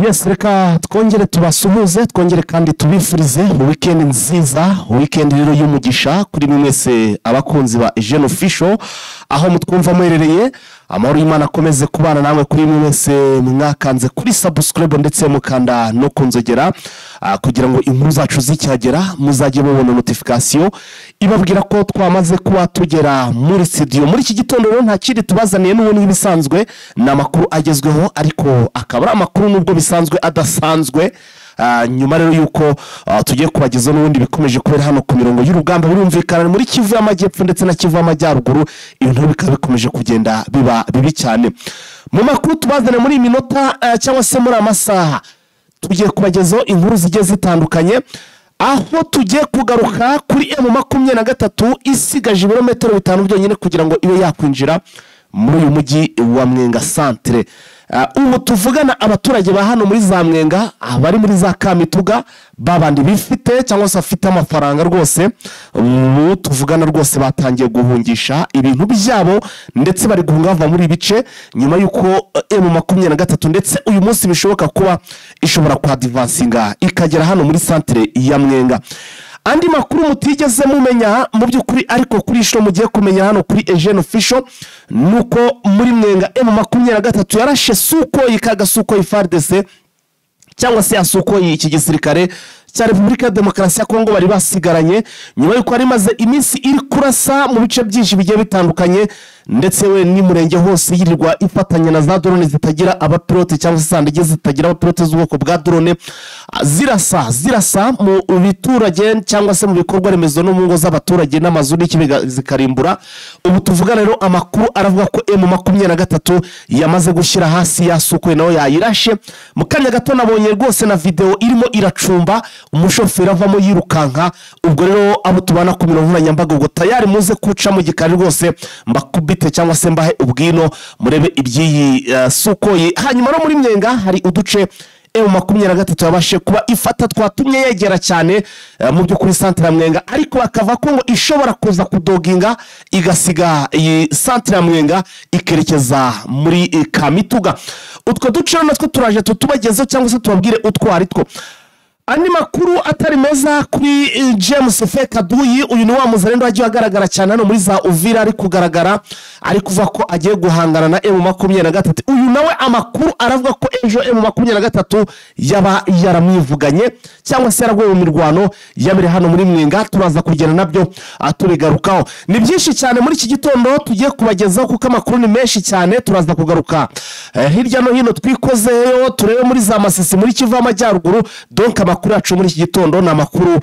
Yes, reka twongere tubasuhuze, twongere kandi tubifurize weekend nziza, weekend rero y'umugisha kuri mwese abakunzi ba Eugene Official, aho mutwumva mwerereye. Amahoro y'Imana akomeze kubana namwe kuri mwese mwakanze kuri subscribe ndetse mukanda no kunzogera kugira ngo inkuru zacu zicyagera muzajye mubona notification ibabwira ko twamaze kuba tugera muri studio. Muri iki gitondo rero nta kindi tubazaniye n'ubundi ibisanzwe na makuru agezweho, ariko akaba amakuru nubwo bisanzwe adasanzwe. Nyuma rero yuko tugiye kubageza n'ubundi bikomeje kubera hano ku mirongo y'urugamba birumvikana muri Kivu y'Amajyepfo ndetse na Kivu y'Amajyaruguru, ibintu bikaba bikomeje kugenda biba bibi cyane. Mu makuru tubazane muri minota cyangwa se muri amasaha tugiye kubagezaho inkuru zigiye zitandukanye, aho tugiye kugaruka kuri M23 isigaje ibirometero 5 byonyine kugira ngo ibe yakwinjira muri uyu mujyi wa Mwenga Centre. Ubu tuvugana abaturage ba hano muri za Mwenga, abari muri za Kamituga, babandi bifite cyangwa se afite amafaranga rwose, ubu tuvugana rwose batangiye guhungisha ibintu byabo ndetse bari guhungava muri bice nyuma yuko M23 ndetse uyu munsi bishoboka kuba ishobora kwa advancinga ikagera hano muri centre ya Mwenga. Andi makuru mutigeze mumenya mu by'ukuri ariko kuri isho mugiye kumenya hano kuri Eugene Official nuko muri Mwenga M23 yarashe Sukhoi kaga Sukhoi FARDC cyangwa se Sukhoi iki gisirikare cya Republika Demokarasi ya Kongo bari basigaranye nyuma yuko ari maze iminsi iri kurasa mu bice byinshi bigiye bitandukanye, ndetse we ni murenge hose yirirwa ifatanya na za drone zitagira abapilote cyangwa se sandege zitagira abapilote z'ubwoko bwa drone, zirasa mu biturage cyangwa se mu bikorwa remezo no mu ngo z'abaturage n'amazu n'ikibiga zikarimbura. Ubu tuvuga rero amakuru aravuga ko M23 yamaze gushyira hasi ya Sukhoi nayo yayirashe. Mu kanya gato nabonye rwose na video irimo iracumba umushoferi avamo yirukanka. Ubwo rero abo tubana ku mirongo nkoranyambaga ubwo tayari muze kuca mu gikari rwose mbakubite cyangwa se mbahe ubwino murebe ibyiyi Sukhoi. Hanyuma no muri Mwenga hari uduce M23 yabashe kuba ifata twatumye yegera cyane mu byo kuri centre ya Mwenga, ariko bakava ko ngo ishobora kuza kudoginga igasiga iyi centre ya Mwenga ikerekeza muri Kamituga. Utwo duce natwo turaje tutubagezeho cyangwa se tubabwire utwari two. Andi makuru atari meza kuri James Fekaduyi, uyu ni wa muzarendo wagiye agaragara cyane hano muri za Uvira, ari kugaragara ari kuvuga ko agiye guhangana na M23. Uyu nawe amakuru aravuga ko ejo M23 yaba yaramwivuganye cyangwa se yaragwe mu mirwano yabere hano muri Mwenga. Turaza kugena nabyo aturigarukaho. Ni byinshi cyane muri iki gitondo tugiye kubagezaho kuko amakuru ni menshi cyane. Turaza kugaruka hirya no hino twikozeyo turebe muri za Masisi muri Kivu y'Amajyaruguru. Donc amakuru yacu muri iki gitondo na makuru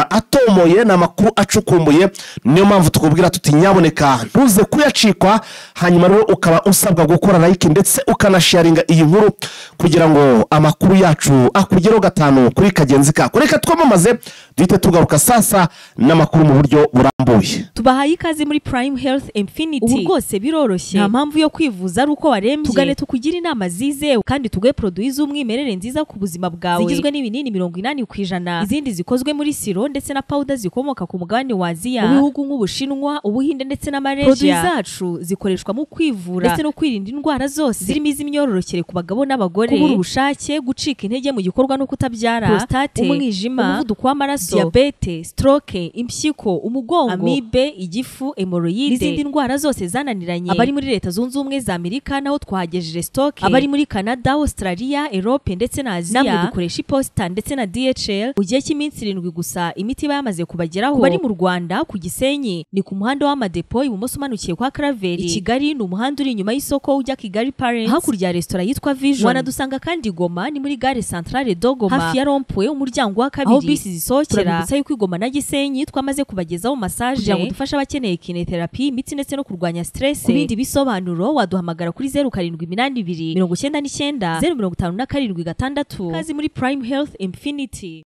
atomoye na makuru acukumbuye, niyo mpamvu tukubwira tuti nyaboneka ntuze kuyacikwa. Hanyuma rero ukaba usabwa gukora like ndetse ukanasharinga iyi nkuru kugira ngo amakuru yacu akugeraho gatanu kuri kagenzi kako. Reka twamamaze duhite tugaruka sasa n'amakuru mu buryo burambuye. Tubahaye ikaze muri Prime Health Infinity. Ubu rwose biroroshye, nta mpamvu yo kwivuza ari uko warembye. Tugane tukugira inama zizewe kandi tuguhe produit z'umwimerere nziza ku buzima bwawe, zigizwe n'ibinini 80%, izindi zikozwe muri siro ndetse na powder zikomoka ku mugabane wa Aziya, mu bihugu nk'Ubushinwa, Ubuhinde ndetse na Malaysia. Produit zacu zikoreshwa mu kwivura ndetse no kwirinda indwara zose zirimo iz'imyororokere ku bagabo n'abagore, kubura ubushake, gucika intege mu gikorwa no kutabyara, prostate, umwijima, umuvuduko w'amaraso, diabete, stroke, impyiko, umugongo, amibe, igifu, hemorrhoide n'izindi ndwara zose zananiranye. Abari muri Leta Zunze Ubumwe za Amerika naho twahagejeje stock, abari muri Canada, Australia, Europe ndetse na Aziya namwe dukoresha iposita ndetse na DHL. Mu gihe cy'iminsi 7 gusa imiti bayamaze kubageraho. Bari mu Rwanda ku Gisenyi ni ku muhanda w'Amadepo ibumoso umanukiye kwa Karaveri. I Kigali ni umuhanda uri inyuma y'isoko ujya Kigali Parents, hakurya ya restaurant yitwa Vision. Wanadusanga kandi Goma ni muri gare centrale Dogoma hafi ya Rompwe umuryango wa kabiri, aho bisi zisohokera. Turabibutsa yuko Goma na Gisenyi twamaze kubagezaho massage kugira ngo dufashe abakeneye kinetherapy, imiti ndetse no kurwanya stress. Ku bindi bisobanuro waduhamagara kuri 0782 99 057 6. Kazi muri Prime Health Infinity.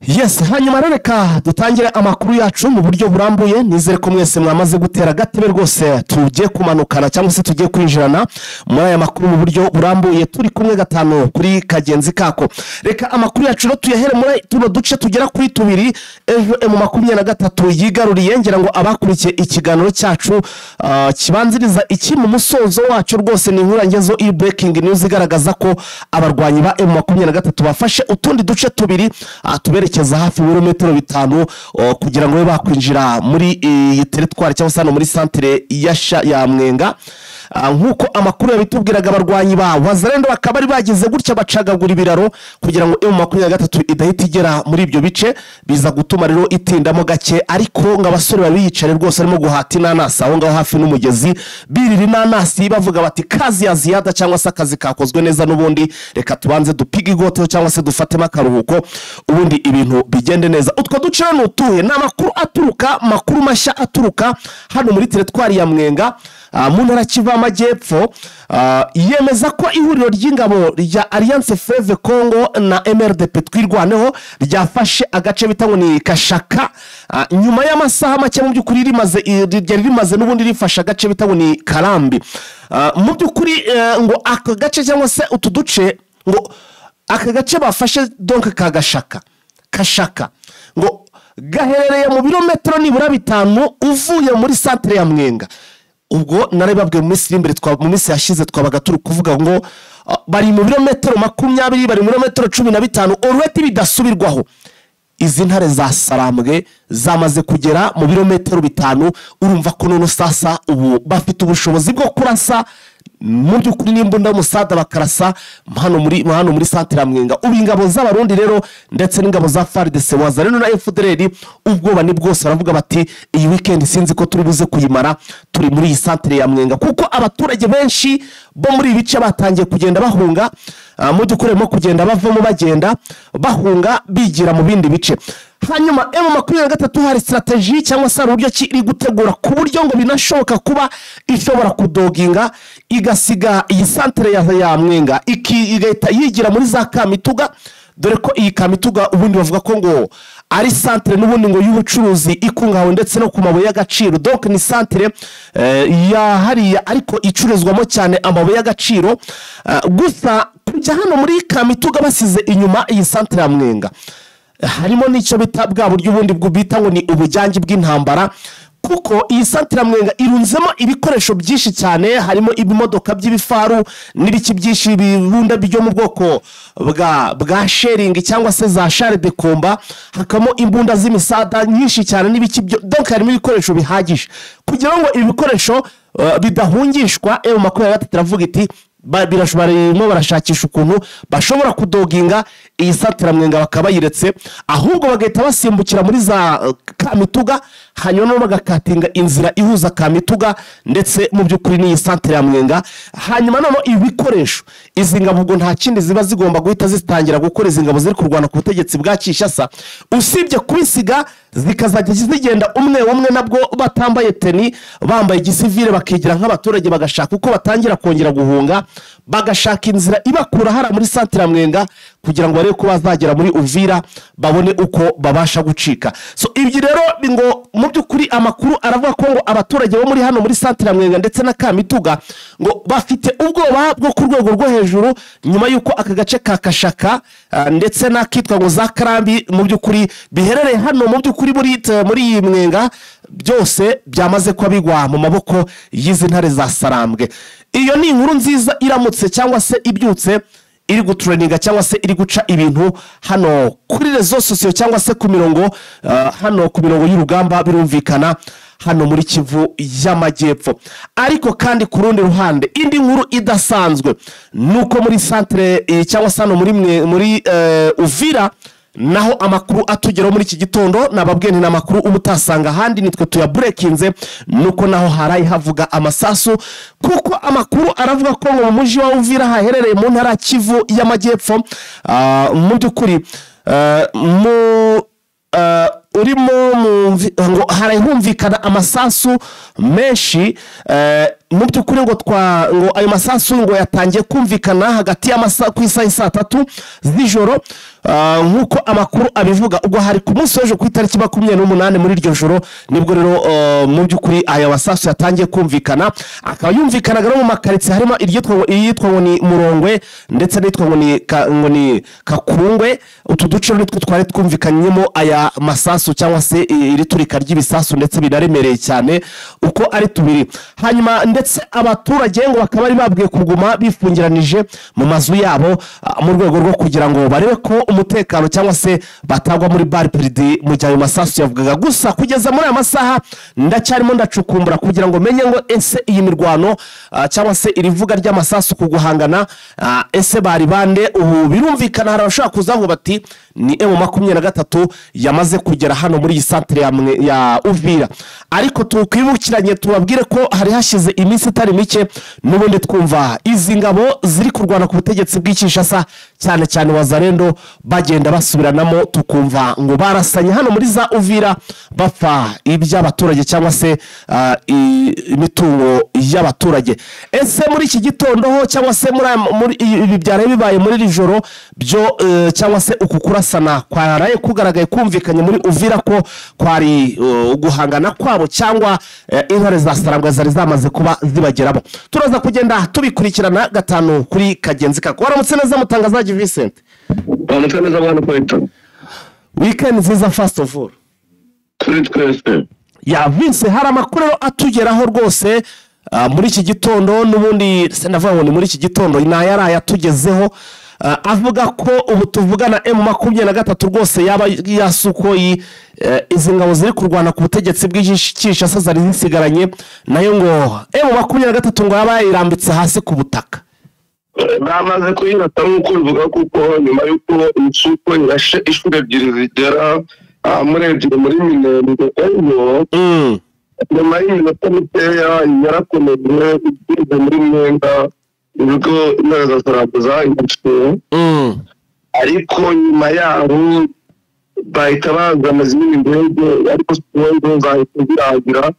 Yes, hanyuma reka dutangire amakuru yacu mu buryo burambuye. Nizere ko mwese mwamaze gutera gatebe rwose tugiye kumanukana cyangwa se tugiye kwinjirana muri aya makuru mu buryo burambuye. Turi kumwe gatano kuri kagenzi kako. Reka amakuru yacu no tuyahere muri tuno duce tugera kuri tubiri. Ejo M23 yigaruriye, ngira ngo abakurikiye ikiganiro cyacu kibanziriza iki mu musozo wacu rwose ni nkurangezo breaking news igaragaza ko abarwanyi ba M23 bafashe utundi duce tubiri tuberekeza hafi ibirometero 5 kugira ngo bakwinjira muri iyi territoire cyangwa se hano muri centre ya Mwenga. Nkuko amakuru yabitubwiraga abarwanyi ba Wazalendo bakaba ari bagize gutya bacagagura ibiraro kugira ngo M23 idahita igera muri ibyo bice, biza gutuma rero itindamo gake, ariko ngabasore babiyicare rwose arimo guhata inanasi aho ngaho hafi n'umugezi birira inanasi bavuga bati kazi ya ziyada cyangwa se akazi kakozwe neza, n'ubundi reka tubanze dupige igoto cyangwa se dufatemo akaruhuko ubundi ibintu bigende neza. Utwo duce n'utuhe n'amakuru aturuka, makuru mashya aturuka hano muri territoire ya Mwenga mu ntara Kivu Amajyepfo. Yemeza ko ihuriro ry'ingabo rya Alliance Fleuve Congo na MRDP twirwaneho ryafashe agace bitangwa ni Kashaka nyuma y'amasaha make mu by'ukuri rimaze n'ubundi rifasha agace bitangwa ni Karambi. Mu by'ukuri ngo aka gace cyangwa se utu duce ngo aka gace bafashe donc Kashaka ngo gaherereye mu birometero nibura 5 uvuye muri centre ya Mwenga. Ubwo narebabwe mu minsi yashize twabaga turi kuvuga ngo bari mu birometero 20, bari mu birometero 15 already bidasubirwaho. Izi ntare za Sarambwe zamaze kugera mu birometero 5. Urumva ko none sasa ubu bafite ubushobozi bwo kurasa mu by'ukuri n'imbunda musada bakarasa hano muri centre ya Mwenga. Ubu ingabo z'abarundi rero ndetse n'ingabo za FARDC Wazalendo na FDLR ubwoba ni bwose baravuga bati iyi weekend sinzi ko turi buze kuyimara turi muri iyi centre ya Mwenga, kuko abaturage benshi bo muri ibice batangiye kugenda bahunga mu by'ukuremo kugenda bavamo bagenda bahunga bigira mu bindi bice. Hanyuma M23 hari strategy cyangwa se uburyo ki iri gutegura ku buryo ngo binashoboka kuba ishobora kudoginga igasiga iyi centre ya Mwenga igahita yigira muri za Kamituga, dore ko iyi Kamituga ubundi bavuga ko ngo ari centre n'ubundi ngo y'ubucuruzi ikungahawe ndetse no ku mabuye y'agaciro. Donc ni centre ya hariya ariko icuruzwamo cyane amabuye y'agaciro. Gusa kujya hano muri Kamituga basize inyuma iyi centre ya Mwenga harimo n'icyo bita bwa buryo ubundi bw'ubita ngo ni ubujyangi bw'intambara, kuko iyi centre ya Mwenga irunzemo ibikoresho byinshi cyane, harimo ibimodoka by'ibifaru n'ibiki byinshi bibunda byo mu bwoko bwa sharing cyangwa se za char de combat, hakamo imbunda z'imisada nyinshi cyane n'ibiki byo. Donc harimo ibikoresho bihagije kugira ngo ibi bikoresho bidahungishwa. M23 iravuga iti birashobora barashakisha ukuntu bashobora kudoginga iyi centre ya Mwenga bakabayiretse, ahubwo bagahita basimbukira muri za Kamituga hanyuma bagakatinga inzira ihuza Kamituga ndetse mu by'ukuri ni iyi centre ya Mwenga. Hanyuma none ibikoresho izi ngabo ubwo nta kindi ziba zigomba guhita zitangira gukora, izi ngabo ziri kurwana ku butegetsi bwa Kinshasa usibye kubisiga zikazajya zigenda umwe nabwo batambaye teni, bambaye gisivile bakigira nk'abaturage bagashaka uko batangira kongera guhunga, bagashaka inzira ibakura hara muri centre ya Mwenga kugira ngo barebe ko bazagera muri Uvira babone uko babasha gucika. So ibyo rero ngo mu by'ukuri amakuru aravuga ko ngo abaturage bo muri hano muri centre ya Mwenga ndetse na Kamituga ngo bafite ubwoba bwo ku rwego rwo hejuru nyuma yuko aka gace ka Kashaka ndetse nakitwa ngo za Karambi mu by'ukuri biherereye hano mu by'ukuri muri iyi Mwenga byose byamaze ko bigwa mu maboko y'izi ntare za Sarambwe. Iyo ni inkuru nziza iramutse cyangwa se ibyutse iri gutraininga cyangwa se iri guca ibintu hano kuri rezo sosiyo cyangwa se ku mirongo hano ku mirongo y'urugamba birumvikana hano muri Kivu y'Amajyepfo. Ariko kandi ku rundi ruhande indi nkuru idasanzwe nuko muri centre cyangwa se hano muri Uvira naho amakuru atugeraho muri iki gitondo nababwiye ni amakuru ubutasanga handi nitwe tuya breakinze, nuko naho harayi havuga amasasu, kuko amakuru aravuga ko mu mujyi wa Uvira haherereye mu ntara Kivu y'Amajyepfo mu by'ukuri urimo ngo harahumvikana amasasu menshi mu by'ukuri ngo ayo masasu ngo yatangiye kumvikana hagati y'amasaha ku isaha 3 z'ijoro nk'uko amakuru abivuga ubwo hari ku munsi w'ejo ku itariki 28 muri iryo joro nibwo rero mu by'ukuri aya masasu yatangiye kumvikana akaba yumvikanaga no mu makaritsiye harimo iryitwa ngo ni Murongwe ndetse n'itwa ngo ni Kakungwe utu duce nitwo twari twumvikanyemo aya masasu cyangwa se iri turika ry'ibisasu ndetse binaremereye cyane uko ari tubiri hanyuma ndetse abaturage ngo bakaba bari babwiye kuguma bifungiranije mu mazu yabo mu rwego rwo kugira ngo barebe ko umutekano cyangwa se batagwa muri bar perdi mu gihe ayo masasu yavugaga gusa kugeza muri aya masaha ndacyarimo ndacukumbura kugira ngo menye ngo ese iyi mirwano cyangwa se irivuga ry'amasasu kuguhangana ese bari bande ubu birumvikana hari abashaka kuzavuga bati ni M23 yamaze kugera hano muri iyi centre ya Uvira ariko tukwibukiranye tubabwire ko hari hashize iminsi itari mike n'ubundi twumva izi ngabo ziri kurwana ku butegetsi bw'Kinshasa cyane cyane Wazalendo bagenda basubiranamo tukumva ngo barasanye hano muri za Uvira bapfa iby'abaturage cyangwa se imitungo y'abaturage ese muri iki gitondo ho cyangwa se muri ibi byaraye bibaye muri rijoro byo cyangwa se ukukurasana kwaraye kugaragaye kumvikanye muri Uvira ko kwari guhangana kwabo cyangwa intare za Sarambwa zari zamaze kuba zibageramo turaza kugenda tubikurikirana gatanu kuri kagenzi kako waramutse neza mutangazaji Vincent waramutse neza bwana Poeta weekend nziza first of all twese ya Vincent hari amakuru atugeraho rwose muri iki gitondo n'ubundi ndavuga ngo ni muri iki gitondo inayaraye atugezeho avuga ko ubu tuvugana M23 rwose yaba yasukoyi izi ngabo ziri kurwana ku butegetsi bw'Kinshasa zari zisigaranye nayo ngo M23 ngo yaba irambitse hasi ku butaka bamaze kuyirata nk'uko bivuga kuko nyuma y'uko insuko irashe ishuri ebyiri zigera muri ebyiri muri Minembwe nyuma y'iminota mikeya yarakomeje igeze muri Mwenga ubwo intare za Sarambwa zahindutse ariko nyuma yaho bahita baza amazina y'indege ariko sikoye zahita ziragira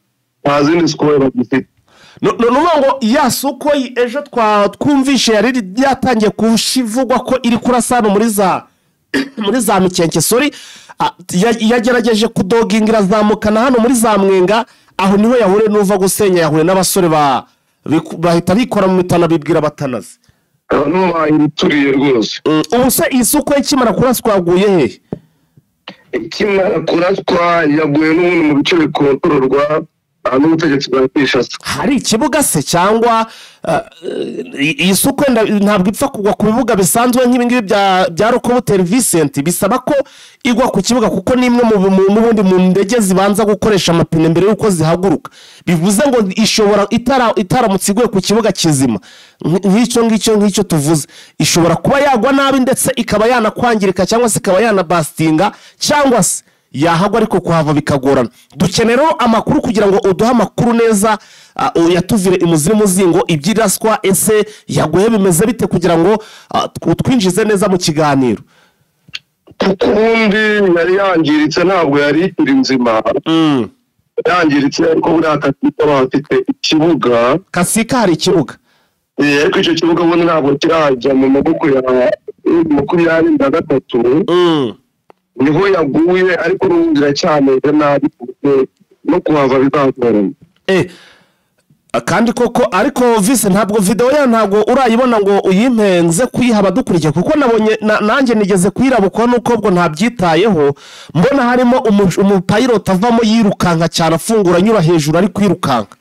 nta zindi sikoye bagifite ngo yasuko ejo twumvishe yari yatangiye kushivugwa ko iri kurasana muri za Mikenke sorry yagerageje kudogingira zamukana hano muri za Mwenga aho niho yahure n'uva gusenya yahure n'abasore bahita bikora mu mitana bibwira batanaze no bayituriye rwose ubu se isuko ikimara kuraswa yaguye he ikimara kuraswa yaguye n'ubundi mu bice bikontororwa n'ubutegetsi bwa Kinshasa hari ikibuga se cyangwa iyi suko ntabwo ipfa kugwa ku bibuga bisanzwe nk'ibingibi bya Rokobuteri Vincent bisaba ko igwa ku kibuga kuko nimwe n'ubundi mu ndege zibanza gukoresha amapine mbere yuko zihaguruka bivuze ngo ishobora itaramutse iguye ku kibuga kizima nk'icyo tuvuze ishobora kuba yagwa nabi ndetse ikaba yanakwangirika cyangwa se ikaba yanabastinga cyangwa se yahagwa ariko kuhava bikagorana dukenera amakuru kugira ngo uduhe amakuru neza yatuvire imuziri muzingo ibyiraswa ese yaguye bimeze bite kugira ngo twinjize neza mu kiganiro kukundi yari yangiritse ntabwo yari ikiri nzima yangiritse ariko buriya Kasika bafite ikibuga Kasika hari ikibuga ariko icyo kibuga ubundi ntabwo kirajya mu maboko ya 23 niho yaguye ariko n'ubundi cyane nabi no kuhava bizagorana kandi koko ariko Vise ntabwo video ya ntabwo urayibona ngo uyimpenze kuyihaba dukurikiye kuko nabonye nanjye nigeze kuyirabuka nuko ubwo ntabyitayeho mbona harimo umupilot avamo yirukanka cyane afungura nyura hejuru ari kwirukanka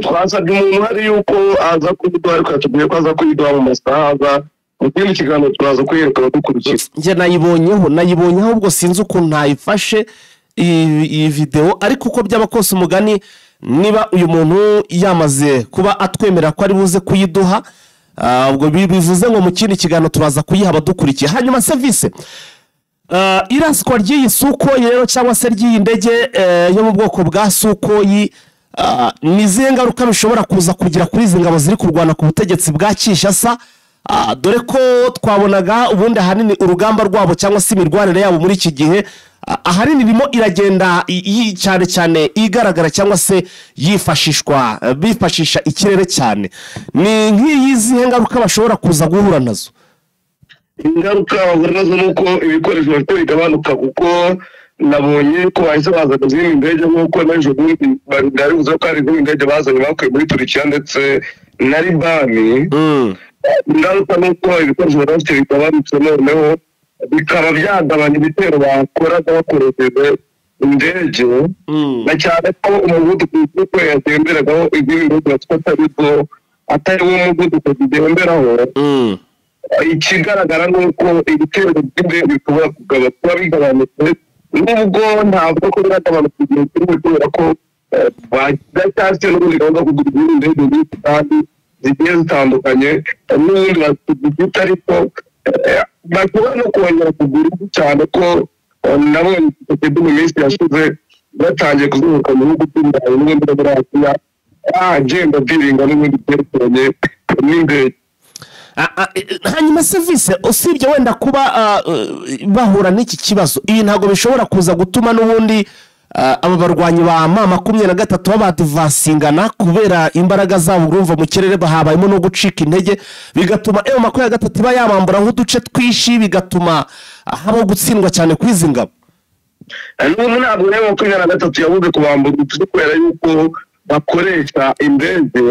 twasabye umuntu hari yuko aza kuyiduha ariko yatubwiye ko aza kuyiduha mu masaha ukindi kiganiro turaza kuyereka abadukurikiye njye nayibonyeho ubwo sinzi ukuntu ntayifashe iyi video ariko uko byaba kose umugani niba uyu muntu yamaze kuba atwemera ko ari buze kuyiduha ubwo bivuze ngo mu kindi kiganiro turaza kuyiha abadukurikiye hanyuma service iraswa ry'iyi Sukoyi rero cyangwa se ry'iyi ndege yo mu bwoko bwa Sukoyi ni izihe ngaruka bishobora kuza kugira kuri izi ngabo ziri kurwana ku butegetsi bwa Kinshasa dore ko twabonaga ubundi ahanini urugamba rwabo cyangwa se imirwanire yabo muri iki gihe ahanini irimo iragenda cyane cyane igaragara cyangwa se bifashisha ikirere cyane ni nk'iyi zihe ngaruka bashobora kuza guhura nazo ingaruka bahura nazo nuko ibikoresho bafite bigabanuka kuko nabonye ko bahise bazana izindi ndege nk'uko n'ejo bundi bari buze ko hari izindi ndege bazanye bakuye muri Turikiya ndetse na Libani. Ingaruka nuko ibikoresho bafite bigabanutse noneho bikaba byagabanya ibitero bakoraga bakoresheje indege na cyane ko umuvuduko w'uko yagenderagaho izindi ndege atari wo muvuduko zigenderaho. Ikigaragara ni uko ibitero by'indege bishobora kuba bigabanutse nubwo ntabwo ko biragabanuka igihe kimwe kubera ko bacyashye n'ubundi gahunda yo kugura izindi ndege nyinshi kandi zigiye zitandukanye n'ubundi bazifite ariko bashobora no kongera kugura cyane ko nabonye sosiyete mu minsi yashize batangiye kuzuka mu bihugu by'ibirayi n'ubundi no muri Asiya agenda diringa n'ubundi byerekeranye n'indege. Hanyuma service usibye wenda kuba bahura n'iki kibazo ibi ntago bishobora kuza gutuma n'ubundi aba barwanyi ba M23 babadivasingana kubera imbaraga zabo urumva mu kirere bahabayemo no gucika intege bigatuma M23 iba yabambura nk'uduce twishi bigatuma habo gutsindwa cyane kwizingabo. N'ubu ntabwo M23 yabuze kubambura uduce kubera yuko bakoresha indege.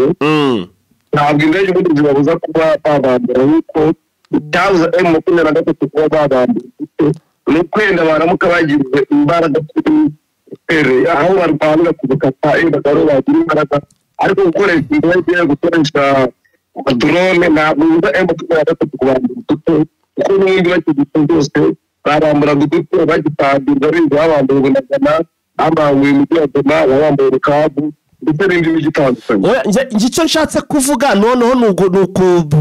Ntabwo indege ubundi zibabuza kuba babambura nk'uko bitabuza M23 kuba babambura no kwenda baramuka bagize imbaraga kuri aho barwanira ku butaka indagaro bagira imbaraga ariko gukoresha indege gukoresha drone ntabwo biza M23 kubambura uduce kuko n'ubundi bakigise byose babambura uduce bagitangira biza babambura ubunagana abambuye mu byagoma babambura urukabu ndetse n'indi bigitandukanye. Icyo nshatse kuvuga noneho nuko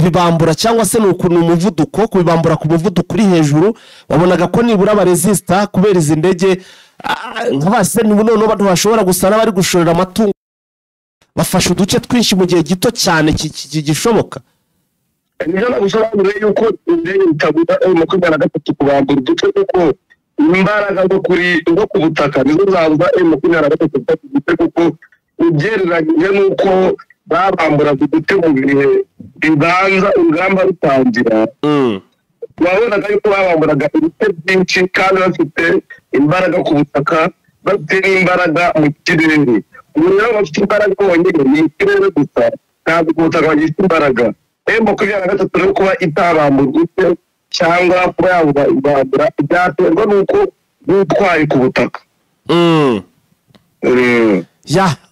bibambura cyangwa se nuko umuvuduko kubibambura ku muvuduko uri hejuru wabonaga ko nibura baresista kubera izi ndege nk'abase noneho abantu bashobora gusana bari gushorera amatungo bafasha uduce twinshi mu gihe gito cyane gishoboka. Niyo nagusobanuriye yuko indege itabuza M23 kubambura uduce kuko imbaraga zo ku butaka nizo zabuza M23 kuko ugereranyije n'uko babambura uduce mu bihe bibanza urugamba rutangira. Wabonaga yuko babamburaga ibice byinshi kandi bafite imbaraga ku butaka bafite n'imbaraga mu kirere. Ubu rero bafite imbaraga bonyine ni ikirere gusa ntabwo ku butaka bagifite imbaraga. M23 rero kuba itabambura uduce cyangwa kuba yabambura byaterwa n'uko bitwaye ku butaka.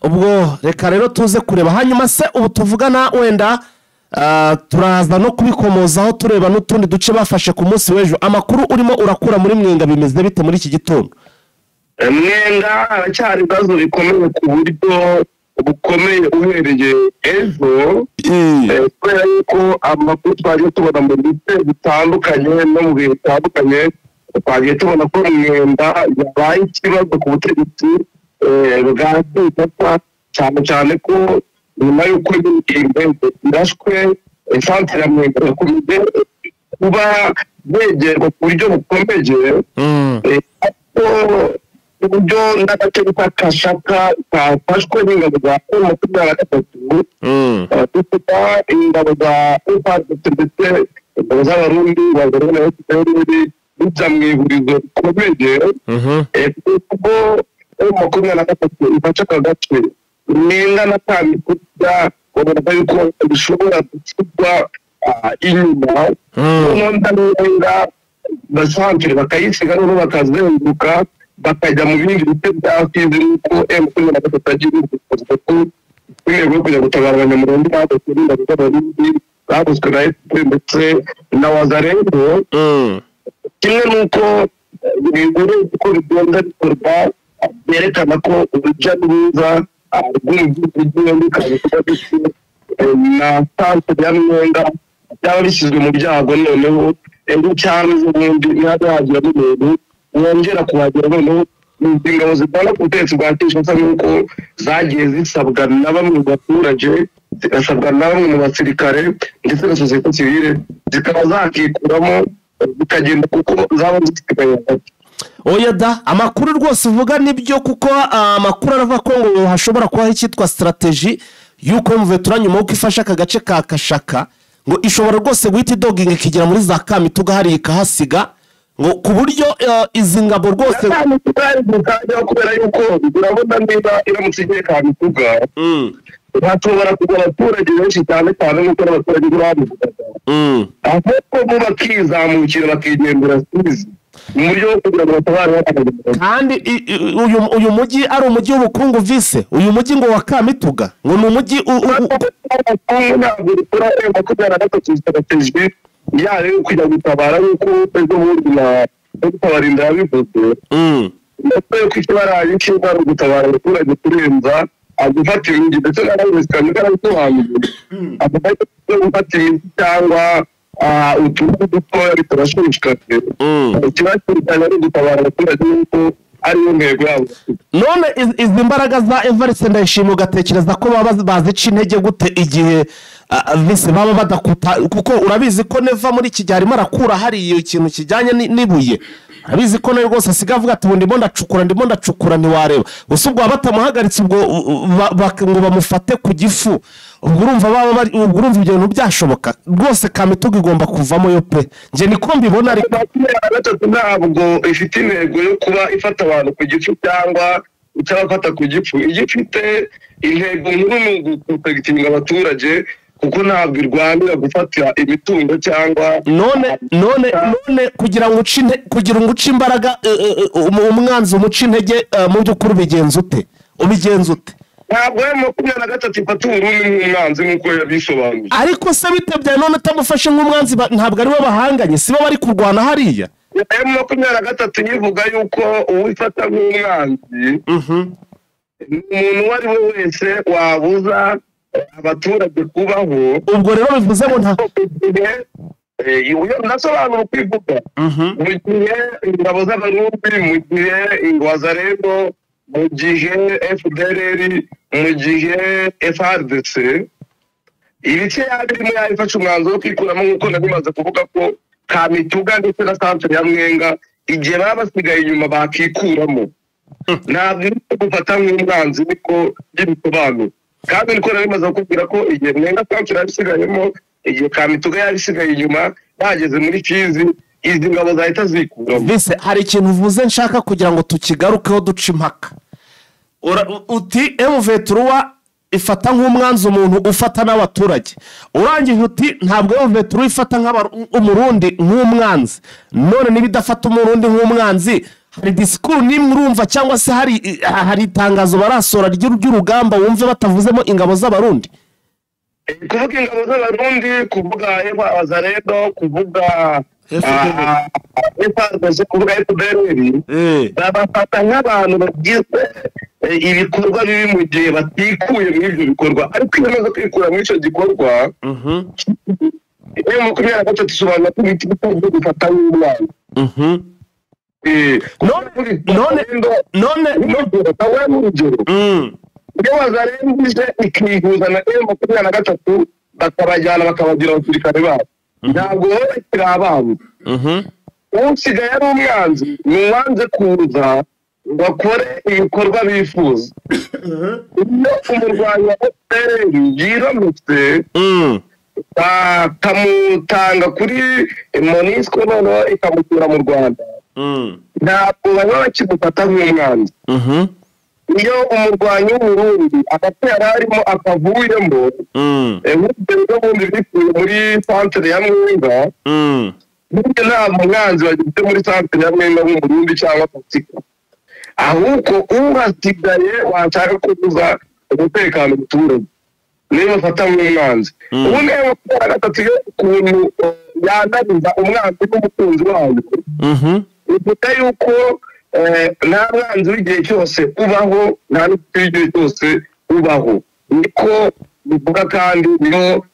Ubwo reka rero tuze kureba hanyuma se ubu tuvugana wenda turaza no kubikomozaho tureba n'utundi duce bafashe ku munsi w'ejo amakuru urimo urakura muri Mwenga bimeze bite muri iki gitondo? Mwenga aracyari ibibazo bikomeye ku buryo bukomeye uhereye ejo kubera yuko amakuru twagiye tubona mu bice bitandukanye no mu bihe bitandukanye twagiye tubona ko Mwenga yabaye ikibazo ku butegetsi bwa Kinshasa cyane ko nyuma y'uko indege irashwe santere ya Mwenga yakomeje kuba yegerwa ku buryo bukomeje uburyo n'agace bita Kashaka kafashwe n'ingabo za M23 dufite ingabo za FARDC ndetse ingabo z'abarundi bazarana n'abarundi bijya mu ihurizo rikomeye kuko M23 ifashe aka gace Mwenga natanga kurya ubona yuko bishobora gushyirwa inyuma Mwenga basanzwe bakayisiga n'ubu bakazenguruka bakajya mu bindi bice bya Fizi nuko M23 agira ubushobozi bwo kujya gutabara abanyamurundi bagoswe n'abarundi bagoswe na FPR ndetse na Wazalendo. Kimwe nuko ibigore uko bigenda bikorwa byerekana ko urujya n'uruza rw'ibigori kandi na santere ya Mwenga byaba bishyizwe mu byago noneho cyane z'ubundi ntihazagira n'umuntu wongera kuhagera noneho ingabo zitanga ku butegetsi bwa Kinshasa nk'uko zagiye zisabwa na bamwe mu baturage zigasabwa na bamwe mu basirikare ndetse na sosiyete sivile zikaba zakikuramo bikagenda kuko zaba zisigaye hagati. Oya da amakuru rwose uvuga nibyo kuko amakuru aravuga ko ngo hashobora kubaho icyitwa strategy yuko mvuye turanyuma uko ifasha aka gace ka Kashaka ngo ishobora rwose guhita idoginga ikigera muri za Kamituga hari ikahasiga ngo ku buryo izi ngabo rwose kubera yuko urabona niba iramutse igiye Kamituga hashobora kugwa abaturage benshi cyane cyane nk'uko n'abaturage b'urabivugaga ahubwo bo bakizamukira bakigendera sizi mu buryo bwo kugira ngo batabare kandi uyu mujyi ari umujyi w'ubukungu vise uyu mujyi ngo wa Kamituga ngo ni umujyi ntabwo dukora M23 strategy yayo kujya gutabara yuko ejo bundi na gutabarinda yabivuze ndetse ko ikibaraye cy'indwara gutabara abaturage kurenza agufata ibintu ndetse n'ababisikanye n'abasobanuye agufata ibintu cyangwa utuntu dutoya bitarashishikaje ikibazo cyane ari gutabara abaturage yuko ariyo ntego yabo. None izi mbaraga za Evariste Ndayishimiye ugatekereza ko baba bazica intege gute igihe vise baba badakuta kuko urabizi ko neva muri iki gihe arimo arakura hari ikintu kijyanye n'ibuye abizi ko nayo rwose asiga avuga ati ndimo ndacukura ntiwareba gusa ubwo batamuhagaritse ubwo ngo bamufate ku gifu ubwo urumva ibyo bintu byashoboka rwose Kamituga igomba kuvamo yo pe nje niko mbibona ariko ntabwo ifite intego yo kuba ifata abantu ku gifu cyangwa icyabafata ku gifu igifite intego nkuru ni uguprotegitinga abaturage kuko ntabwo irwanira gufatira imitungo cyangwa none kugira ngo uce imbaraga umwanzi umuce intege mu by'ukuri ubigenza ute ntabwo M23 ifata Uburundi nk'umwanzi nk'uko yabisobanuye ariko se bitebye none utamufashe nk'umwanzi ntabwo ari we bahanganye si bo bari kurwana hariya M23 yivuga yuko uwifata nk'umwanzi umuntu uwo ari we wese wabuza abaturage kubaho ubwo rero bivuze ngo nta nasobanura kwivuga mu gihe ingabo z'abarundi mu gihe ingwazarendo mu gihe FDLR mu gihe FARDC ibice birimo yafashe umwanzuro wo kwikuramo nk'uko nabimaze kuvuga ko Kamituga ndetse na centre ya Mwenga igihe baba basigaye inyuma bakikuramo ntabwo iri gufata nk'umwanzi niko by'ibisobanuro kandi niko nabimaze kukubwira ko igihe Mwenga centre yabisigayemo igihe Kamituga yabisigaye inyuma bageze muri Kizi izi ngabo zahita zikuramo. Vise hari ikintu uvuze nshaka kugira ngo tukigarukeho duce impaka uti M23 ifata nk'umwanzi umuntu ufata n'abaturage urangije uti ntabwo M23 ifata nk'umurundi nk'umwanzi none nibidafata umurundi nk'umwanzi hari disikuru nimwe urumva cyangwa se hari itangazo barasora ry'urugamba wumve batavuzemo ingabo z'abarundi kuvuga ingabo z'abarundi kuvuga Wazalendo kuvuga kuvuga FDLR babafata nk'abantu bagize ibikorwa bibi mu gihe batikuye muri ibyo bikorwa ariko iyo bamaze kwikura muri icyo gikorwa M23 isobanura ko ibiti bikunze gufata nk'umwana none iyo Wazalendo ikihuza na M23 bakabajyana bakabagira abasirikare babo ntabwo wowe bakiri ababo usigaye ari umwanzi ni uwanze kuza ngo akore ibikorwa bifuza iyo umurwanyi wa FPR yiramutse bakamutanga kuri MONUSCO noneho ikamusura mu Rwanda ntabwo baba bakimufata nk'umwanzi iyo umurwanyi w'Uburundi agatera arimo akavuyemo nk'ubwo bundi bikuye muri centre ya Mwenga n'ibyo nta mwanzi bagifite muri centre ya Mwenga w'Umurundi cyangwa Patsika ahubwo uhasigaye washaka kubuza umutekano muturage niba bafata nk'umwanzi ubu niba gatatu ukuntu yananiza umwanzi n'umukunzi wayo bivuga yuko nta mwanzi w'igihe cyose ubaho nta n'ufite w'igihe cyose ubaho niko bivuga kandi niyo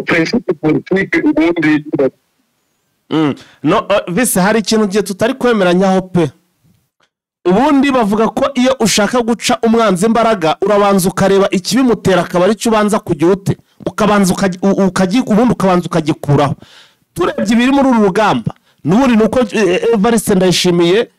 principe politique ubundi no vise hari ikintu gihe tutari kwemeranyaho pe ubundi bavuga ko iyo ushaka guca umwanzi imbaraga urabanza ukareba ikibimutera akaba ari cyo ubanza kujya ute ukabanza ubundi ukabanza ukagikuraho turebye ibiri muri uru rugamba n'ubundi nuko Evariste Ndayishimiye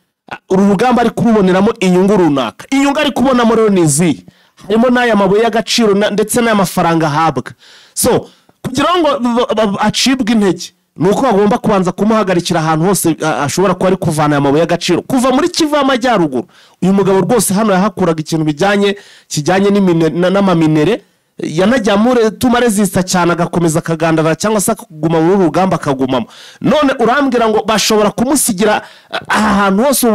uru rugamba ari kuruboneramo inyungu runaka inyungu ari kubonamo rero nizi harimo n'aya mabuye y'agaciro ndetse n'amafaranga ahabwa so kugira ngo acibwe intege nuko bagomba kubanza kumuhagarikira ahantu hose ashobora kuba ari kuvana amabuye y'agaciro kuva muri Kivu y'Amajyaruguru. Uyu mugabo rwose hano yahakuraga ikintu kijyanye n'amaminere, yanajya muri tumarezista cyane agakomeza akagandara cyangwa se akaguma muri rugamba akagumamo. None urambwira ngo bashobora kumusigira ahantu hose,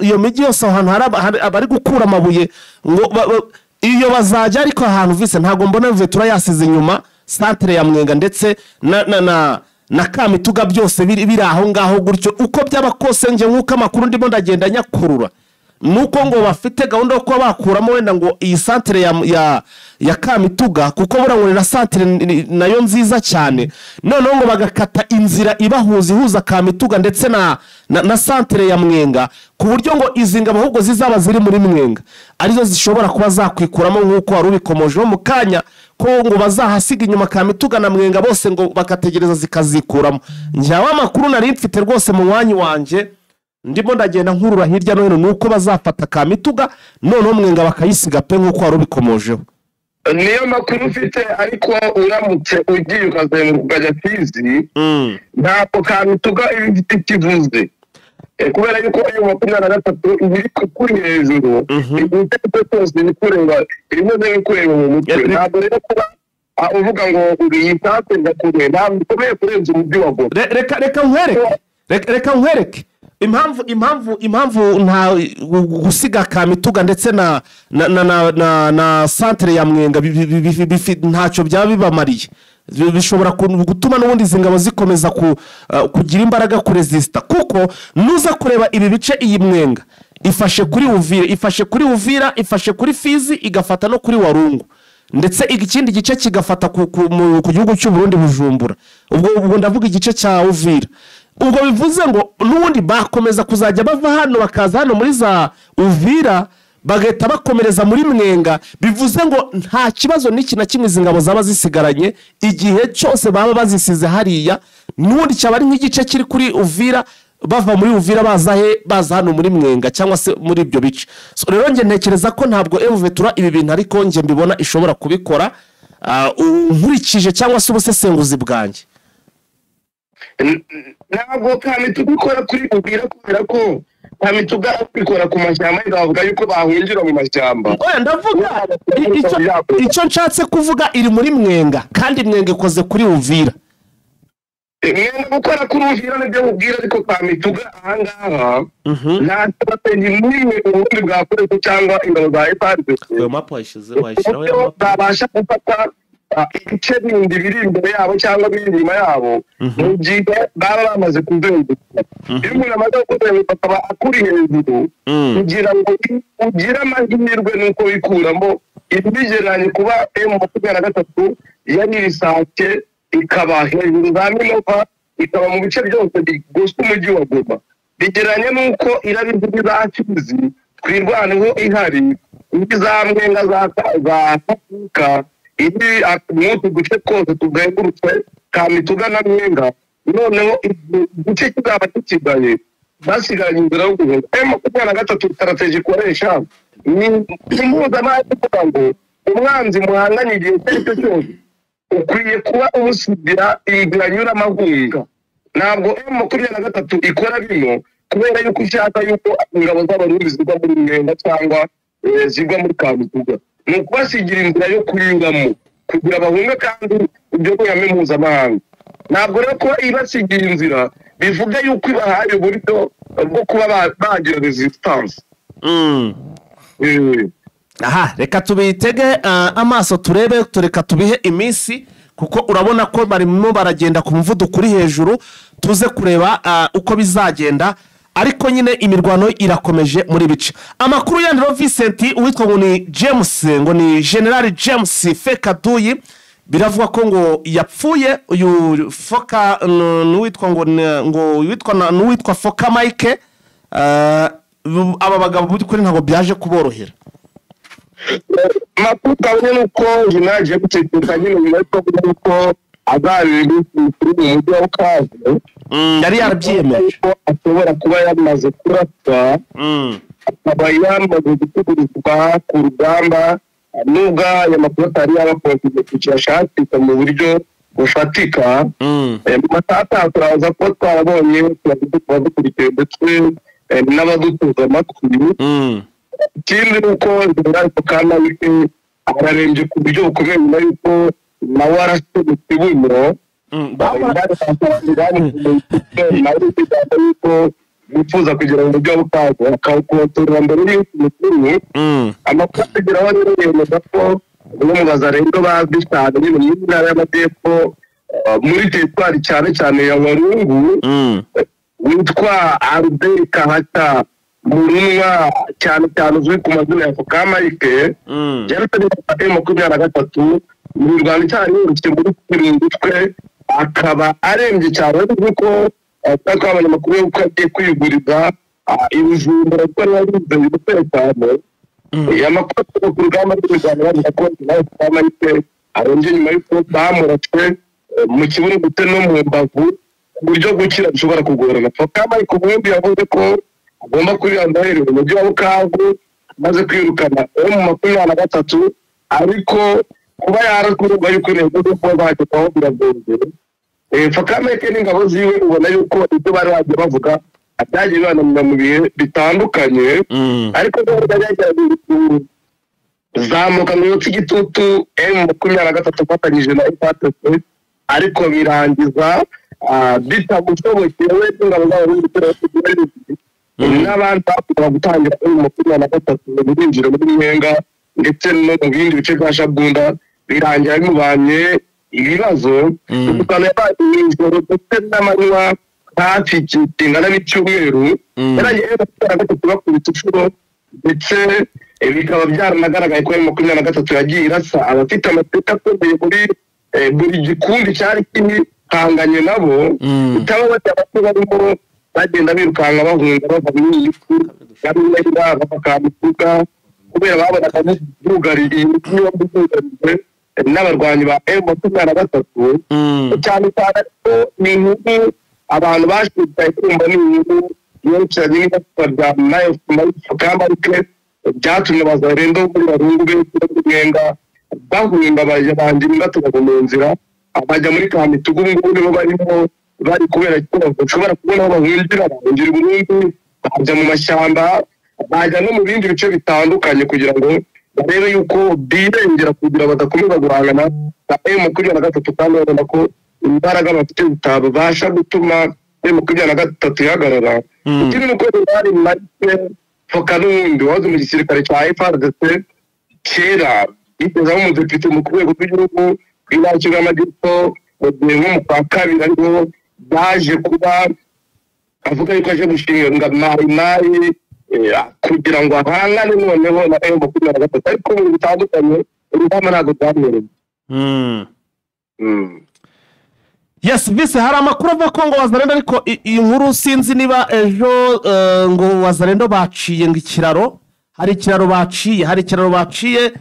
iyo migi yose ahantu abari gukura amabuye ngo iyo bazajya, ariko ahantu vise ntago mbona Vetura yasize inyuma centre ya Mwenga ndetse na Kamituga byose biri aho ngaho gutyo uko by'abakose nje nkuko amakuru ndimo ndagenda nyakurura nuko ngo bafite gahunda yo kuba bakuramo wenda ngo iyi centre ya Kamituga kuko burangore na centre nayo nziza cyane, noneho ngo bagakata inzira ihuza Kamituga ndetse na centre ya Mwenga ku buryo ngo izi ngabo ahubwo zizaba ziri muri Mwenga arizo zishobora kuba zakwikuramo nkuko wari ubikomojeho mu kanya ko ngo bazahasiga inyuma Kamituga na Mwenga bose ngo bakategereza zikazikuramo. Njyawe amakuru nari mfite rwose mu mwanya wanje ndimo ndagenda nkurura hirya no hino nuko bazafata Kamituga noneho Mwenga bakayisiga pe nkuko wari ubikomojeho. Niyo makuru ufite, ariko uramutse ugiye ukazenguruka ukajya Fizi ntabwo Kamituga ifite ikivuze kubera yuko ayo 23 iri kuri hejuru ibyo byose bikureba rimwe bikureba mu mutwe. Ntabwo rero kuba uvuga ngo uyitase ndakure ntabwo bikomeye kurenza umujyi wa Goma. Reka nkwereke impamvu nta gusiga Kamituga ndetse na centre ya Mwenga ntacyo byaba bibamariye, bishobora gutuma n'ubundi zingabo zikomeza kugira imbaraga kuresista kuko nuza kureba ibi bice iyi Mwenga ifashe kuri Uvira ifashe kuri Fizi igafata no kuri Warungu ndetse ikindi gice kigafata ku gihugu cy'u Burundi Bujumbura. Ubwo ndavuga igice cya Uvira. Ubwo bivuze ngo n'ubundi bakomeza kuzajya bava hano bakaza hano muri za Uvira bagahita bakomereza muri Mwenga, bivuze ngo nta kibazo n'iki na kimwe zingabo zaba zisigaranye igihe cyose baba bazisize hariya, n'ubundi cyaba ari nk'igice kiri kuri Uvira bava muri Uvira baza hano muri Mwenga cyangwa se muri ibyo bice. So rero nge ntekereza ko ntabwo Vetura ibi bintu ariko nge mbibona ishobora kubikora nkurikije cyangwa se ubusesenguzi bwanjye. Ntabwo Kamituga ikora kuri Uvira kubera ko Kamituga ikora ku mashyamba iravuga yuko bahungira mu mashyamba. Oya ndavuga icyo nshatse kuvuga iri muri Mwenga kandi Mwenga ikoze kuri Uvira. Mwenga gukora kuri Uvira nibyo ubwira, ariko Kamituga ahangaha nta strategy n'imwe ubundi bwakoresha cyangwa ingabo za FARDC. Iyo map wayishyiraho babasha gufata igice bindi biri imbere yabo cyangwa biri inyuma yabo mu gihe baba bamaze kuzenguruka. Iyo umuntu amaze kuzenguruka akaba akuri hejuru kugira ngo ugire amahirwe nuko bikuramo ibigeranye kuba M23 yari risake ikaba hejuru za Minova ikaba mu bice byose bigoswe umujyi wa Goma, bigeranye nuko irabizi za Fizi twirwaneho ihari za Mwenga za Kapuka ibi amutu guce twose tugengurutse Kamituga na Mwenga, noneho igice kizaba kikigaye basigaranye inzira yo guhunga. M23 strategy ikoresha ni mpuzamahanga kugira ngo umwanzi muhanganye igihe cyo cyose ukwiye kuba umusigira iganyura amahunga. Ntabwo M23 ikora bino kubera yuko ushaka yuko ingabo z'abarundi zigwa muri Mwenga cyangwa zigwa muri Kamituga, ni ukubasigira inzira yo kunyuramo kugira bahunge kandi ibyo kuyame mpuzamahanga. Ntabwo rero ko ibasigira inzira bivuga yuko ibahaye uburyo bwo kuba bagira resistance. Aha, reka tubitege amaso turebe, tureka tubihe iminsi kuko urabona ko barimo baragenda ku muvuduko uri hejuru, tuze kureba uko bizagenda, ariko nyine imirwano irakomeje muri bice. Amakuru ya Ndro Vincent uwitwa ngo ni James, ngo ni General James Fekaduyi, biravuga ko ngo yapfuye uyu Foka n'uwitwa n'uwitwa Foka Mike. Aba bagabo kuri ntago byaje kuborohera. Makuru kabone nuko naje gutekereza nyine nyuma yuko agari kuri mu mujyi wa Kazo yari yarabyiyemeje ashobora kuba yamaze kurapfa, akaba yamaze gutegurizwa ku rugamba nubwo aya makuru atari yabakoze kugira ashakisha mu buryo bufatika mu matata turaza ko twabonye twadukurikiye ndetse n'abadutuza amatwi ikindi nuko ariko kana wike ararembye ku buryo bukomeye nyuma yuko nawe arasubitse ibuno bifuza kugira ngo uburyo bukago akawukontorora mbere y'uko mukuru amakuru ageraho rero yemeza ko umwe mu bazarendo bazwi cyane nyine mu ntara y'amajyepfo muri teritwari cyane cyane ya Walungu witwa Albert Kahata Murunwa cyane cyane uzwi ku mazina ya Fokamayike yarutse M23 mu Rwanda cyane urutse muri Kirindutwe akaba arembye cyane kuko twabonye amakuru y'uko agiye kwiguriza ibijumba ko yarize umutekano amakuru ku rugamba rw'Urwanda bavuga ko nawe Fokamayike arembye nyuma y'uko bamuratswe mu kibuno gute no mu mbavu uburyo gukira bishobora kugorana Fokamayike ubundi yavuze ko agomba kwirandahira mu mujyi wa Bukavu maze kwirukana M23 ariko kuba yarakurwa yuko intego zo kuba bageraho biragoye Fokamayike n'ingabo ziwe ubona yuko ibyo bari bagiye bavuga byagiye bibanamira mu bihe bitandukanye ariko byajyaga zamuka mu yotsi gitutu M23 fatanyije na FARDC ariko birangiza bitagushobokeye n'ingabo zabo z'iterambere n'abandi bakora gutangira M23 binjira muri Mwenga ndetse no mu bindi bice bya Shabunda birangira bimubanye ibibazo tukana y'ijoro ndetse n'amanywa hafi kingana n'icyumweru yarangiye bakubita inshuro ndetse bikaba byaranagaragaye ko M23 yagiye irasa abafite amateka akomeye buri gikundi cyari kihanganye nabo bitaba bajya barimo bagenda birukanka bahunga bava mu yifu yabinira bakamutuka kubera babonaga bugariye n'ubugarije n'abarwanyi ba M23 cyane cyane ko ni inkuru abantu bashyize kumva ni inkuru y'cyane n'ibya nayo Fokamayike byatumye bazarendo muri Walungu b'Umwenga bahunga bajya batuga mu nzira abajya muri Kamitugu ngubu nibo barimo bari kubera ko bashobora kubona aho bahungira Burundi bajya mu mashyamba bajya no mu bindi bice bitandukanye kugira ngo barebe yuko birengera kugira badakomeza guhangana na M23 kandi babona ko imbaraga bafite zitabasha gutuma M23 ihagarara ikindi nuko bari Marite Fokanundi wazo mu gisirikare cya FARDC kera igeza mu depite mu rwego rw'igihugu rw'ibakira amajyepfo mu kwa kabiri ariko baje kuba avuga yuko aje gushinga mayi kugira ngo ahangane noneho na M23 ariko mu bitandukanye urugamba ntabwo byamereye Yes, bise hari amakuru avuga ko ngo Wazarendo ariko iyi nkuru sinzi niba ejo ngo Wazarendo baciye ngo ikiraro hari ikiraro baciye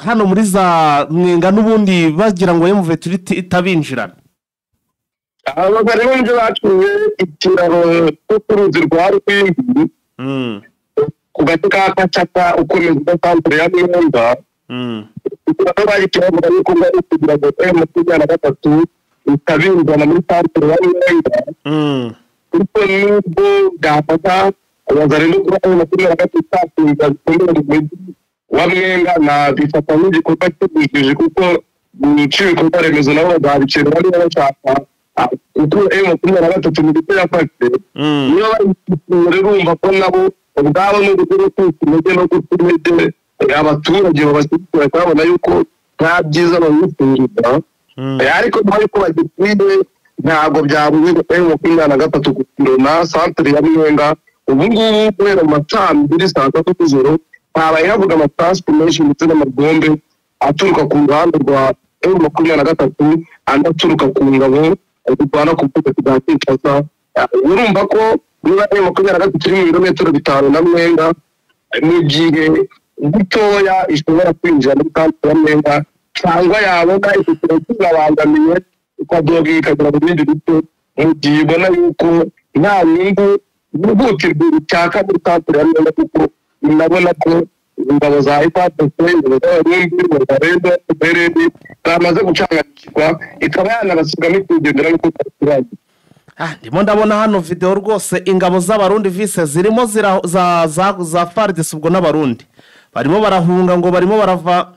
hano muri za Mwenga n'ubundi bagira ngo M23 itabinjirana Wazarendo baciye ikiraro cyo ku ruzi rwa Rwindi ku gace ka Kacata ukomeza centre ya Mwenga ikiraro bagiye yuko bari kugira ngo M23 itabinjirana muri centre ya Mwenga kuko nubwo gafata Wazarendo kuba M23 wa Mwenga na bifata n'igikorwa cy'ubujiji kuko biciye ibikorwa remezo nabo babicira bari bashaka uko M23 mu gice yafate niyo bari bumva ko nabo ubwabo n'urugero kw'ikimeze no gutumeze abaturage babashyikira babona yuko nta byiza babifuriza ariko ntabwo ko bagikwiye ntabwo byabuze M23 kugirana centre ya Mwenga ubu ngubu kubera amacambiri saa 3 z'ijoro habaye havuga amatransformation ndetse n'amabombe aturuka ku ruhande rwa M23 andaturuka ku ngabo dupana ku butaka bwa Kinshasa urumva ko niba M23 kiri mu birometero 5 na Mwenga mu gihe gitoya ishobora kwinjira muri centre ya Mwenga cyangwa yabona ikitiro kizabangamiye ikadoga ikagera mu bindi bice mu gihe ibona yuko nta nyungu n'ubutirwa cyaka muri centre ya Mwenga kuko inabona ko ingabo za FARDC ingabo z'abarundi barenda beredi bamaze gucanganyikirwa ikaba yanabasiga kugendera no kugira ndimo ndabona hano video rwose ingabo z'abarundi vise zirimo za FARDC ubwo n'abarundi barimo barahunga ngo barimo barava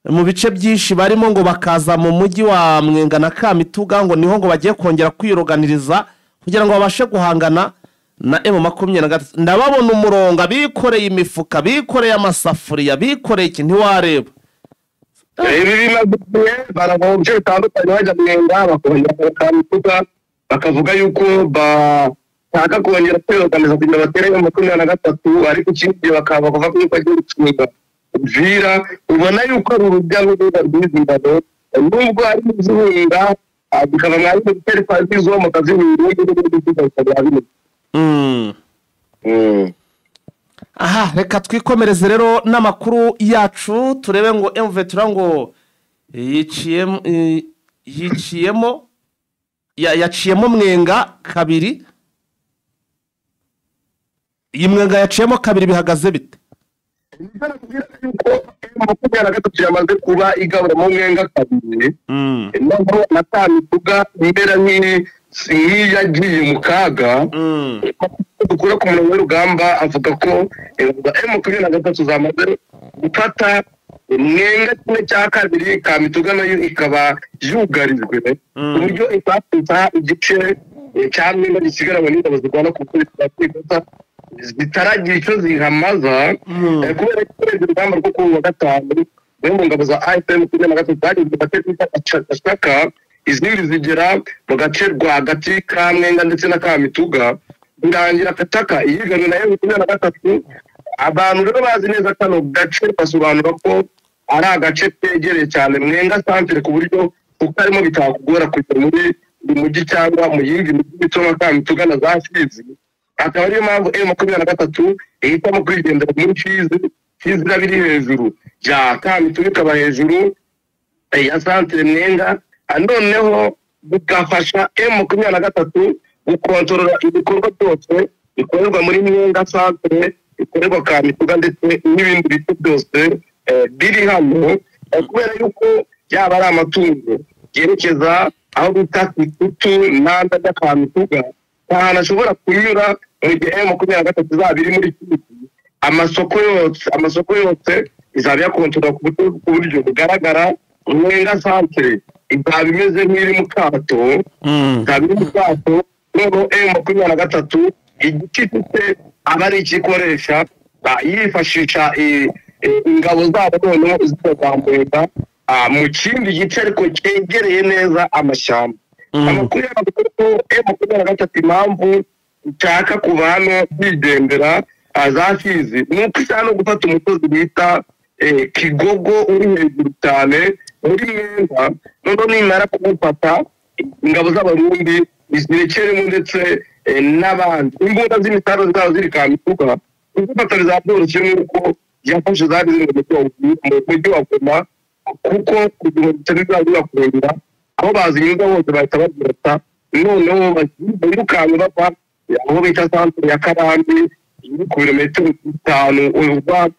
mu bice byinshi barimo ngo bakaza mu mujyi wa Mwenga na Kamituga ngo niho ngo bagiye kongera kwiroganiriza kugira ngo babashe guhangana na M23 ndababona umurongo bikoreye imifuka bikoreye amasafuriya bikoreye iki ntiwareba barabonje bitandukanye bajya Mwenga bakongera Kamituga bakavuga yuko bashaka kongera kwiroganiza kugira batere M23 ariko ikindi bakaba bavuga ko bagiye gucunga Vira ubona yuko ari urujya n'uruza rw'izindano nubwo ari izihunga bikaba mwari mu telefone zo mu kazi n'ibindi aha reka twikomereze rero n'amakuru yacu turebe ngo M23 ngo yaciyemo Mwenga kabiri iyi Mwenga yaciyemo kabiri bihagaze bite makumyabiri yamaze kuba igabura mu Mwenga kabiri naho Kamituga imbera nk'iyagiye mu kaga dukura ku murongo w'urugamba avuga ko M23 zamaze gufata Mwenga kimwe cya kabiri Kamituga nayo ikaba yugarijwe uburyo ifata igice cya Mwenga gisigaranye n'ingabo zirwana ku kuri zitaragira icyo zihamaza kubera ko urugamba rwo kuwa gatanu mu ngabo za AFM 23 zagize bateka ashaka izindi zigera mu gace rwagati ka Mwenga ndetse na Kamituga ndangira kataka iyigano na M23 abantu rero bazi neza kano gace basobanura ko ari agace tegereye cyane Mwenga centre ku buryo ukarimo bitakugora kujya muri mujyi cyangwa mu yindi mito nka Kamituga na za Fizi akaba ariyo mpamvu M23 ihitamo kwigendera muri Fizi biri hejuru ya Kamituga ikaba hejuru ya centre Mwenga noneho bigafasha M23 gukontorora ibikorwa byose bikorerwa muri Mwenga centre bikorerwa Kamituga ndetse n'ibindi bice byose biri hano kubera yuko yaba ari amatungo yerekeza aho bita Kitutu n'anda ya Kamituga ahantu ashobora kunyura mu gihe M23 zabiri muri Kivu amasoko yose izaba yakontorora ku buryo bugaragara Mwenga centre izaba imeze nk'iri mu kato izaba iri mu kato rero M23 igicitse aba ari ikikoresha yifashisha ingabo zabo noneho zizamurwa mu kindi gice ariko cyegereye neza amashyamba amakuru y'amakuru ko M23 impamvu nshaka kuva hano bigendera za Fizi nuko cyane gufata umusozi bita Kigogo uri hejuru cyane muri Mwenga noneho nimara kumufata ingabo z'abarundi zirekeremo ndetse n'abandi imbunda z'imitaro zabo ziri Kamituga gufata bizabyoroshye nuko yafashe zari ziri mu mujyi wa Goma kuko kugira ngo cyane bakongera aho bazinyuza bose bahita bagira noneho birukanye bava aho bita centre ya Karambi ku birometero 5 uva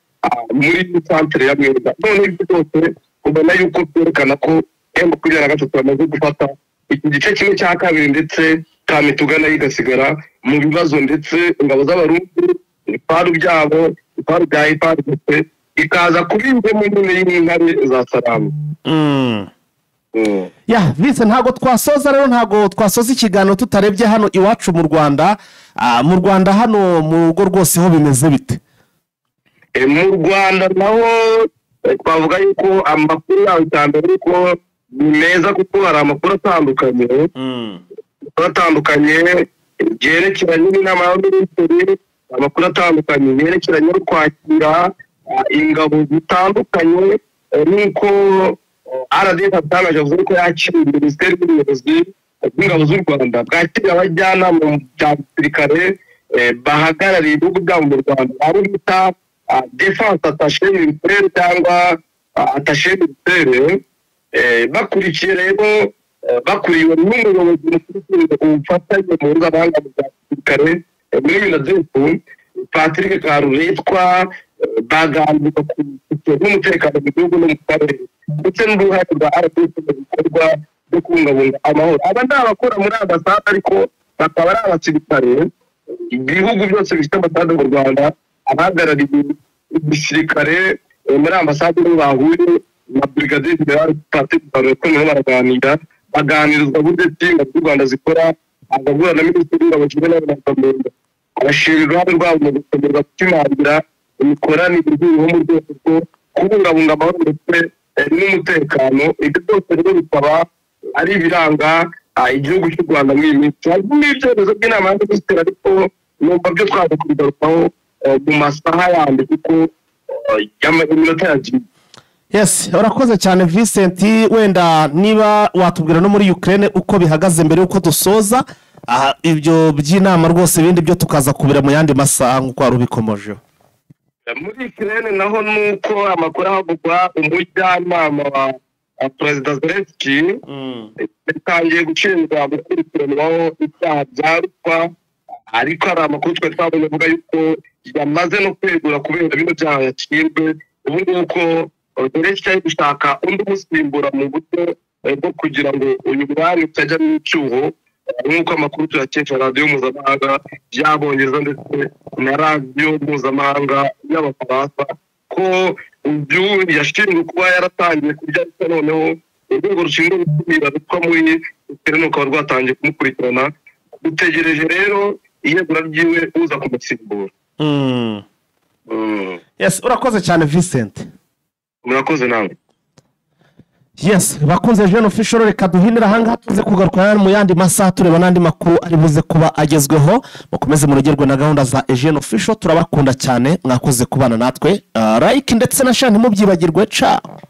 muri centre ya Mwenga none ibyo byose ubona yuko byerekana ko M23 bamaze gufata iki gice kimwe cya kabiri ndetse Kamituga nayo igasigara mu bibazo ndetse ingabo z'abarundi iparu byabo iparu bya iparu ndetse ikaza kubinze mu ndimi y'intare za Salamu ya vise ntago twasoza rero ntago twasoza ikiganiro tutarebye hano iwacu mu Rwanda hano mu rugo rwose ho bimeze bite mu Rwanda naho twavuga yuko amakuru yawe cyambere ko meza kuko hari amakuru atandukanye yerekeranye n'inama y'abaminisitiri amakuru atandukanye yerekeranye no kwakira ingabo zitandukanye nuko RDF atangaje avuga ko yakiriye minisiteri y'ubuyobozi bw'ingabo z'u Rwanda bwakiriye abajyanama mu bya gisirikare bahagarariye ibihugu byabo mu Rwanda abo bita defense attaché militaire cyangwa attaché militaire bakurikiye rero bakuriwe n'umuyobozi mukuru ubufatanye mu mpuzamahanga mu bya gisirikare muri Minadef Patrick Karuretwa baganira ku n'umutekano mu gihugu no mu karere ndetse n'uruhare rwa RDF mu bikorwa byo kubungabunga amahoro. Aba ni abakora muri ambasade ariko bakaba ari abasirikare. Ibihugu byose bifite ambasade mu Rwanda, abahagarariye igisirikare muri ambasade nibo bahuye na Brigadier General Patrick Baroko baraganira, baganirizwa buryo ki u Rwanda zikora, agahura na Minisitiri w'Ingabo n'Abanyarwanda abashira uruhare rwabo mu gukomeza gushimangira imikoranire iriho mu rwego rwo kubungabunga amahoro ndetse n'umutekano. Ibyo byose rero bikaba ari ibiranga igihugu cy'u Rwanda muri iyi minsi. Hari n'ibyemezo by'inama y'Abaminisitiri ariko numva byo twaza kubigarukaho mu masaha yandi kuko iminota yagiye. Yes, urakoze cyane Vincent, wenda niba watubwira no muri Ukraine uko bihagaze mbere uko dusoza ibyo by'inama rwose ibindi byo tukaza kubira mu yandi masaha nk'uko wari ubikomoje. Muri Ukraine naho nuko amakuru havugwa umujyanama wa Perezida Zelensky yatangiye gucibwa gukurikiranwaho ibyaha bya ruswa, ariko hari amakuru twabonye avuga yuko yamaze no kwegura kubera bino byaha yacibwe. Ubu nguko Zelensky ari gushaka undi umusimbura mu buryo bwo kugira ngo uyu mwanya utajya mu cyuho, nk'uko amakuru tuyakesha radiyo mpuzamahanga y'Abongereza ndetse na radiyo mpuzamahanga y'Abafaransa ko uyu yashinzwe kuba yaratangiye kurya ariko noneho urwego rushinzwe gukumira ruswa muri Ukraine rukaba rwatangiye kumukurikirana. Dutegereje rero iyegura ryiwe uza kumusimbura. Yes, urakoze cyane Vincent. Murakoze nawe. Yes, bakunze Jeune Official, reka duhinira hanga tuze kugaruka mu yandi masaha tureba nandi makuru ari buze kuba agezweho. Mukomeze murogerwe na gahunda za Jeune Official, turabakunda cyane, mwakoze kubana natwe. Like ndetse na share ntimubyibagirwe. Ciao.